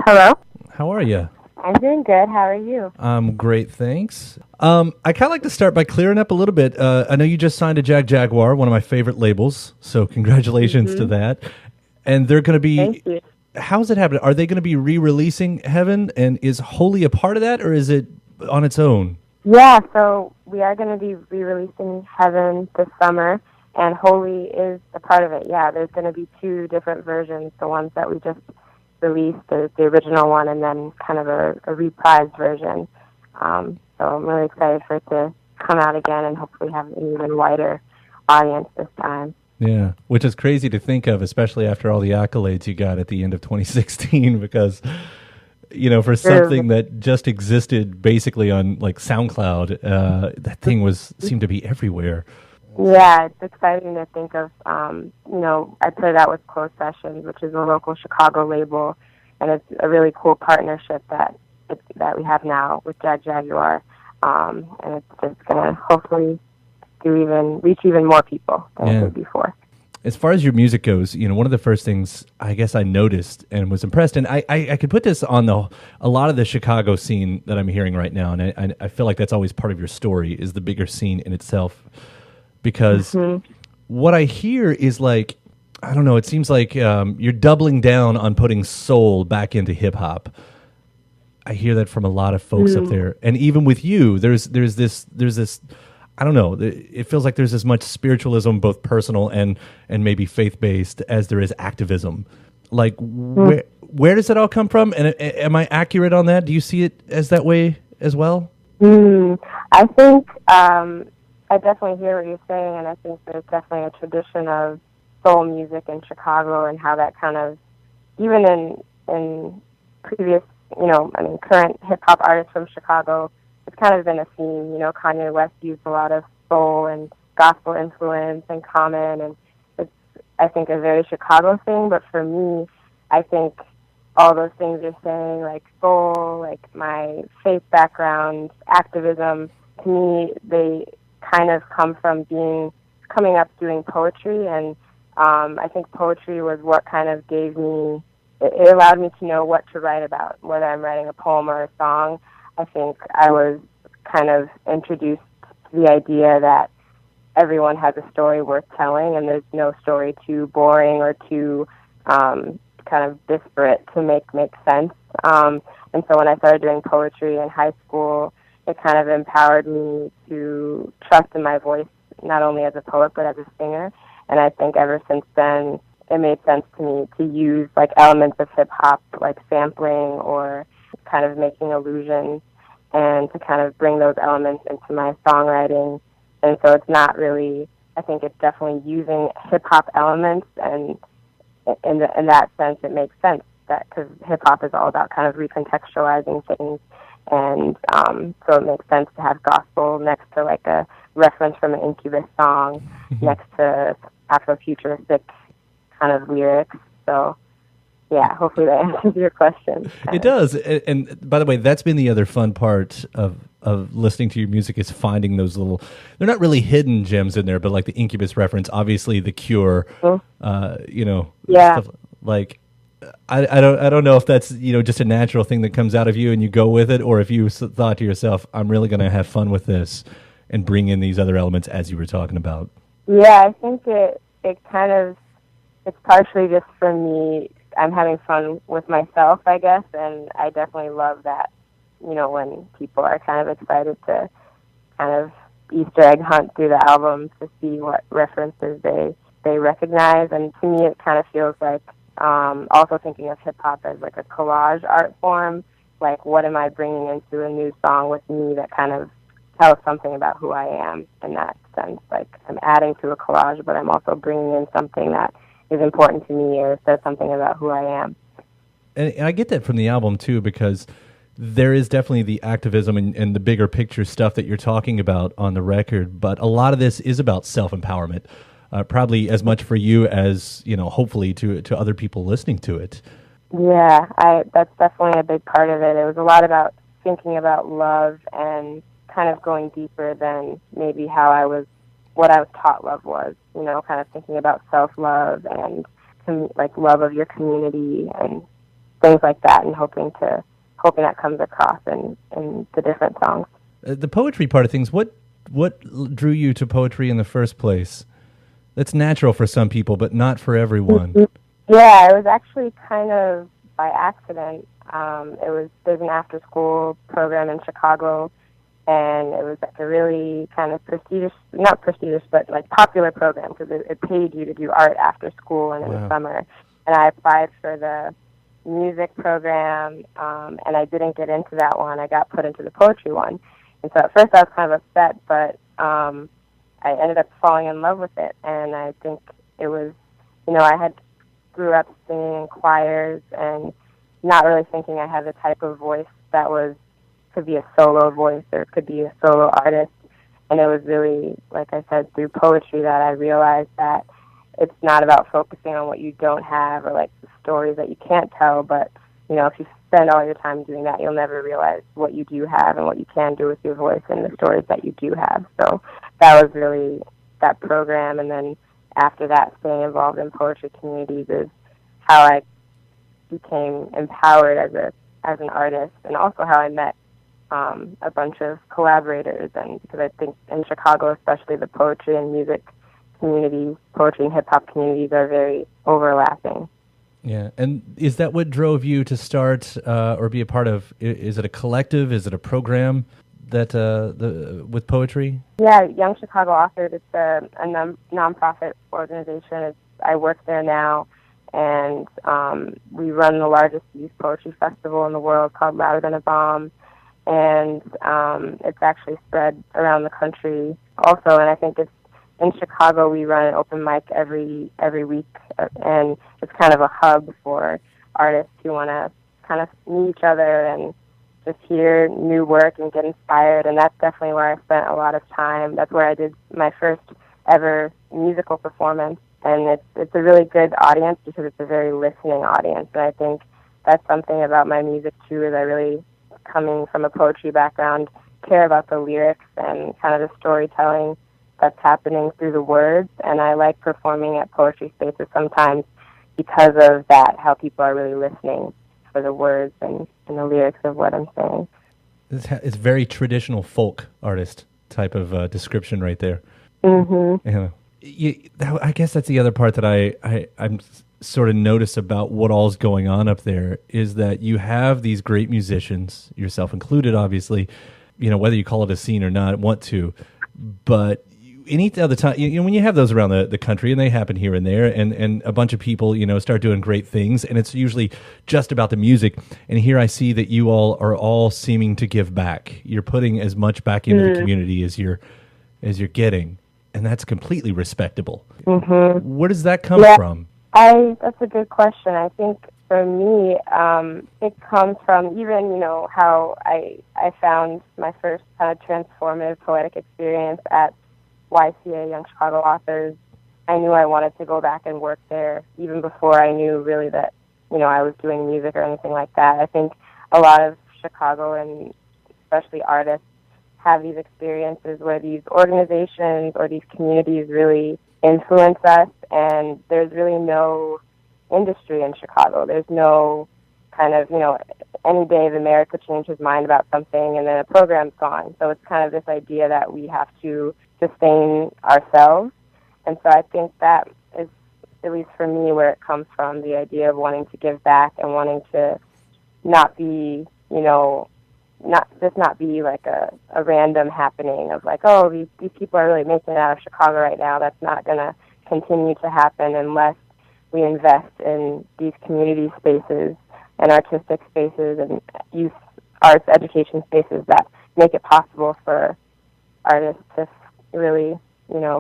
Hello. How are you? I'm doing good. How are you? I'm great, thanks. I kind of like to start by clearing up a little bit. I know you just signed to Jagjaguwar, one of my favorite labels, so congratulations to that. And they're going to Thank be, you. how's it happening? Are they going to be re-releasing Heavn, and is Holy a part of that, or is it on its own? Yeah, so we are going to be re-releasing Heaven this summer, and Holy is a part of it. Yeah, there's going to be two different versions. The ones that we just released, there's the original one, and then kind of a reprised version. So I'm really excited for it to come out again and hopefully have an even wider audience this time. Yeah, which is crazy to think of, especially after all the accolades you got at the end of 2016, because for something that just existed basically on like SoundCloud, that thing seemed to be everywhere. Yeah, it's exciting to think of. I put it out with Closed Sessions, which is a local Chicago label, and it's a really cool partnership that we have now with Jagjaguwar, and it's just gonna hopefully reach even more people than it did before. As far as your music goes, one of the first things I guess I noticed and was impressed, and I could put this on a lot of the Chicago scene that I'm hearing right now, and I feel like that's always part of your story, is the bigger scene in itself, because what I hear is like, I don't know, it seems like you're doubling down on putting soul back into hip-hop. I hear that from a lot of folks up there, and even with you, there's this I don't know. It feels like there's as much spiritualism, both personal and maybe faith-based, as there is activism. Like, where does it all come from? And am I accurate on that? Do you see it as that way as well? I think I definitely hear what you're saying, and I think there's definitely a tradition of soul music in Chicago, and how that kind of, even in previous, current hip-hop artists from Chicago, it's kind of been a theme. Kanye West used a lot of soul and gospel influence, and Common, and it's, I think, a very Chicago thing. But for me, I think all those things you're saying, like soul, like my faith background, activism, to me, they kind of come from coming up doing poetry, and I think poetry was what kind of gave me, it allowed me to know what to write about, whether I'm writing a poem or a song. I think I was kind of introduced to the idea that everyone has a story worth telling, and there's no story too boring or too kind of disparate to make sense. And so when I started doing poetry in high school, it kind of empowered me to trust in my voice, not only as a poet but as a singer. And I think ever since then, it made sense to me to use like elements of hip hop, like sampling or kind of making allusions, and to kind of bring those elements into my songwriting. And so it's not really, I think it's definitely using hip-hop elements, and in that sense it makes sense, that because hip-hop is all about kind of recontextualizing things, and so it makes sense to have gospel next to like a reference from an Incubus song, next to Afrofuturistic kind of lyrics. So yeah, hopefully that answers your question. It does. And by the way, that's been the other fun part of listening to your music, is finding those little, they're not really hidden gems in there, but like the Incubus reference, obviously The Cure, stuff like, I don't know if that's, just a natural thing that comes out of you and you go with it, or if you thought to yourself, I'm really going to have fun with this and bring in these other elements as you were talking about. Yeah, I think it kind of, it's partially just for me, I'm having fun with myself, I guess, and I definitely love that, when people are kind of excited to kind of Easter egg hunt through the album to see what references they recognize. And to me, it kind of feels like also thinking of hip-hop as like a collage art form, like what am I bringing into a new song with me that kind of tells something about who I am in that sense. Like I'm adding to a collage, but I'm also bringing in something that is important to me or says something about who I am. And I get that from the album too, because there is definitely the activism and the bigger picture stuff that you're talking about on the record, but a lot of this is about self-empowerment, probably as much for you as, hopefully to other people listening to it. Yeah, that's definitely a big part of it. It was a lot about thinking about love and kind of going deeper than maybe what I was taught love was, kind of thinking about self-love and like love of your community and things like that, and hoping that comes across in the different songs. The poetry part of things, what drew you to poetry in the first place? That's natural for some people, but not for everyone. Yeah, it was actually kind of by accident. There's an after-school program in Chicago, and it was like a really kind of not prestigious, but like popular program, because it paid you to do art after school and in the summer. And I applied for the music program, and I didn't get into that one. I got put into the poetry one. And so at first I was kind of upset, but I ended up falling in love with it. And I think it was, I had grew up singing in choirs and not really thinking I had the type of voice that could be a solo voice or could be a solo artist. And it was really, like I said, through poetry that I realized that it's not about focusing on what you don't have or like the stories that you can't tell, but if you spend all your time doing that, you'll never realize what you do have and what you can do with your voice and the stories that you do have. So that was really that program. And then after that, staying involved in poetry communities is how I became empowered as an artist, and also how I met a bunch of collaborators. And because I think in Chicago, especially, the poetry and music communities, poetry and hip-hop communities are very overlapping. Yeah, and is that what drove you to start or be a part of? Is it a collective? Is it a program that with poetry? Yeah, Young Chicago Authors. It's a nonprofit organization. I work there now, and we run the largest youth poetry festival in the world called Louder Than a Bomb, and it's actually spread around the country also. And I think in Chicago, we run an open mic every week, and it's kind of a hub for artists who want to kind of meet each other and just hear new work and get inspired. And that's definitely where I spent a lot of time. That's where I did my first ever musical performance, and it's a really good audience because it's a very listening audience. And I think that's something about my music too, is I really, coming from a poetry background, care about the lyrics and kind of the storytelling that's happening through the words. And I like performing at poetry spaces sometimes because of that, how people are really listening for the words and the lyrics of what I'm saying. It's very traditional folk artist type of description right there. Mm-hmm. Yeah. I guess that's the other part that I'm sort of notice about what all's going on up there, is that you have these great musicians, yourself included, obviously, whether you call it a scene or not, want to, but any other time, when you have those around the country, and they happen here and there, and a bunch of people, start doing great things, and it's usually just about the music. And here I see that you all are all seeming to give back. You're putting as much back into the community as you're getting, and that's completely respectable. Mm-hmm. Where does that come from? That's a good question. I think for me, it comes from even, how I found my first kind of transformative poetic experience at YCA, Young Chicago Authors. I knew I wanted to go back and work there even before I knew really that, I was doing music or anything like that. I think a lot of Chicago, and especially artists, have these experiences where these organizations or these communities really influence us, and there's really no industry in Chicago. There's no kind of, any day the mayor could change his mind about something and then a program's gone. So it's kind of this idea that we have to sustain ourselves. And so I think that is, at least for me, where it comes from, the idea of wanting to give back and wanting to not be, not be like a random happening of like, oh, these people are really making it out of Chicago right now. That's not going to continue to happen unless we invest in these community spaces and artistic spaces and youth arts education spaces that make it possible for artists to really,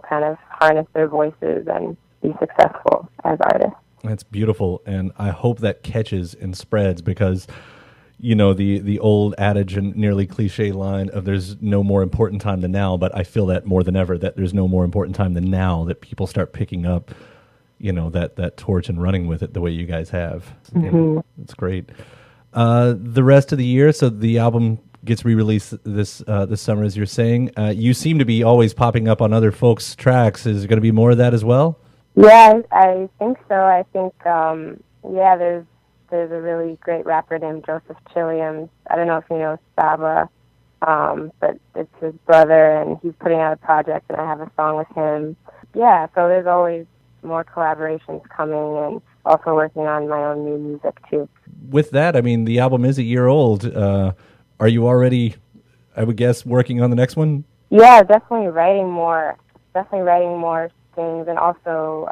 kind of harness their voices and be successful as artists. That's beautiful, and I hope that catches and spreads, because the old adage and nearly cliche line of there's no more important time than now, but I feel that more than ever, that there's no more important time than now, that people start picking up that torch and running with it the way you guys have. Mm-hmm. It's great. The rest of the year, so the album gets re-released this summer, as you're saying. You seem to be always popping up on other folks' tracks. Is there going to be more of that as well? Yeah, I think so. I think, there's there's a really great rapper named Joseph Chilliams. I don't know if you know Saba, but it's his brother, and he's putting out a project, and I have a song with him. Yeah, so there's always more collaborations coming, and also working on my own new music, too. With that, I mean, the album is a year old. Are you already, I would guess, working on the next one? Yeah, definitely writing more things, and also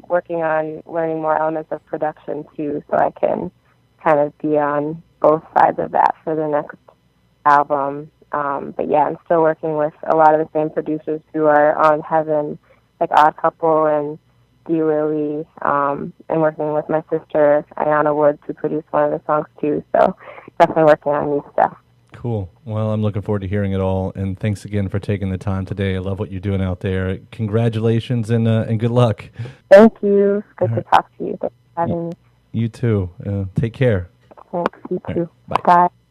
working on learning more elements of production too, so I can kind of be on both sides of that for the next album. But yeah, I'm still working with a lot of the same producers who are on Heavn, like Odd Couple and D. Lily, and working with my sister Jamila Woods, who produced one of the songs too. So definitely working on new stuff. Cool. Well, I'm looking forward to hearing it all, and thanks again for taking the time today. I love what you're doing out there. Congratulations and good luck. Thank you. It's good to talk to you. Thanks for having me. You too. Take care. Thanks. You too. Right. Bye. Bye.